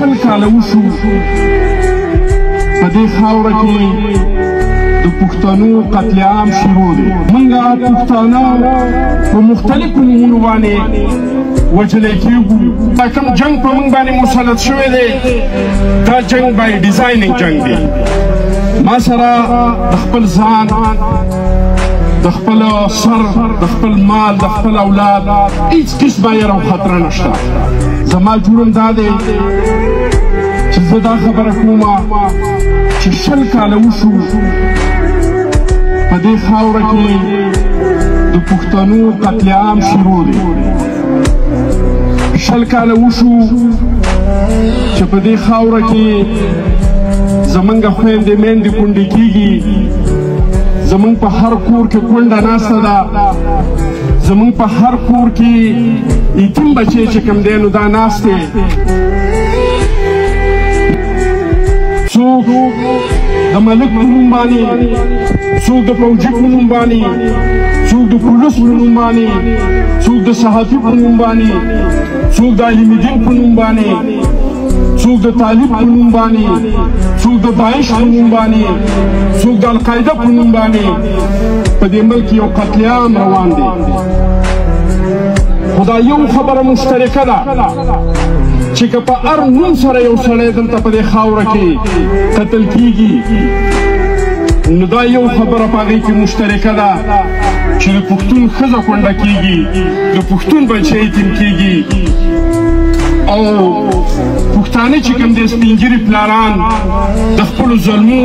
شل کاله وشو په دې خاوره کې د پښتنو قتل عام شروع دی. موږ پښتانه په مختلفو نومونو باندې وجلی کېږو. دا کوم جنګ په موږ باندې مسلط شوی دی دا جنګ بای ډیزاینینګ جنګ دی. ما سره د خپل ځان، د خپل سر، د خپل مال، د خپل اولاد هیڅ قسمه یره او خطره نشته. زما جرم دا دی چې زه دا خبره کومه چې شل کاله وشو په دې خاوره کې د پښتنو قتل عام شروع دی. شل کاله وشو چې په دې خاوره کې زمونږ خویندې میندې کونډې کېږي. زمونږ په هر کور کې کونډه ناسته ده. زمونږ په هر کور کې یتیم بچی چې کوم دی نو دا ناست دی. څوک د ملک په نوم باندې، څوک د فوجي په نوم باندې، څوک د پولیس په نوم باندې، څوک د صحافي په نوم باندې، څوک د علم دین په نوم باندې، څوک د طالب په نوم باندې، څوک د داعش په نوم باندې، څوک د القاعده په نوم باندې په دې ملک یو قتل عام روان دی. خو دا یو خبره مشترکه ده چې که په هر نوم سره یو سړی دلته په دې خاوره کې قتل کېږي نو دا یو خبره په هغې کې مشترکه ده چې د پښتون ښځه کونډه کېږي، د پښتون بچی یتیم کېږي او پښتانه چې کوم دی سپین ږیري پلاران د خپلو ظلمو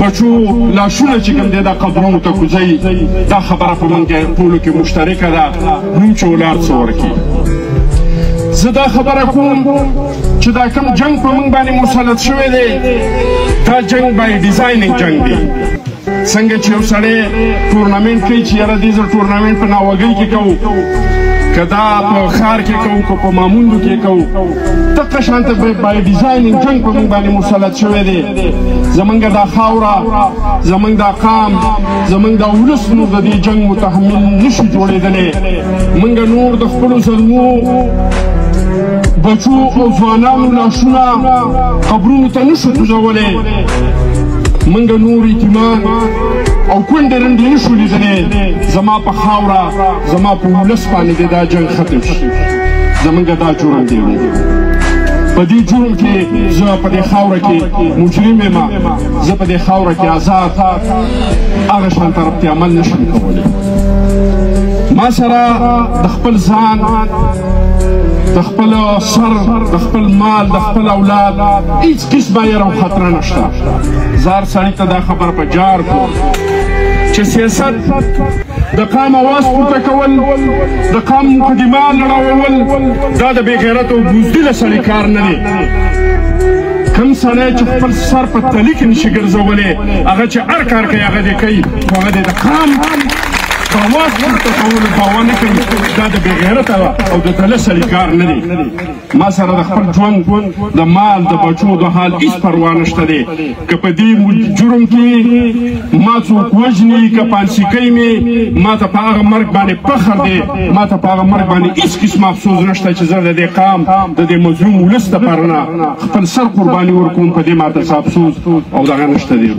بچو لاشونه چې کوم دی دا قبرونو ته کوځوي. دا خبره په موږ ټولو کې مشترکه ده. نوم چې ولاړ څه ورکړي. زه دا خبره کوم چې دا کوم جنګ په موږ باندې مسلط شوی دی دا جنګ بای ډیزاینینګ جنګ دی. څنګه چې یو سړی ټورنامنټ کوي چې یاره دې زه ټورنامنټ په ناوګۍ کې کوو، که دا په ښار کې کوو که په ماموندو کې کوو، دقه شانته بای ډیزاینینګ جنګ په موږ باندې مسلط شوی دی. زمونږ دا خاوره، زمونږ دا قام، زمونږ دا ولس نور د دې جنګ متحمل نشي جوړېدلی. موږ نور د خپلو ظلمو بچو او ځوانانو لاشونه قبرونو ته نشو کوزولی. موږ نور یتیمان او کونډې رنډې نشو لیدلی. زما په خاوره، زما په ولس باندې دا جنګ ختم شي. زمونږ دا جرم دی. په دې جرم کې زه په دې خاوره کې مجرم یم. زه په دې خاوره کې آزاد هغه شان طرف ته عمل نشم کولی. ما سره د خپل ځان، د خپل سر، د خپل مال، د خپل اولاد هیڅ قسمه یره او خطره نشته. زار سړي ته دا خبره په جار کړو چې سیاست د قام اواز پورته کول، د قام مقدمه لړول دا د بې غیرت او بزدله سړي کار نه دی. کوم سړی چې خپل سر په تلي کې نشي ګرځولی هغه چې هر کار کوي هغه دې کوي، خو هغه د قام اواز پورته کولو دعوا نه کوي. دا د بې غیرته او د تله سړي کار نه دی. ما سره د خپل ژوند، د مال، د بچو د حال هېڅ پروا نشته دی. که په دې جرم کې ما څوک وژني، که پانسي کوي مې، ما ته په هغه مرګ باندې فخر دی. ما ته په هغه مرګ باندې هېڅ قسم افسوس نشته چې زه د دې قام، د دې مظلوم ولس دپاره نه خپل سر قرباني ورکوم. په دې ما ته څه افسوس او دغه نشته دی.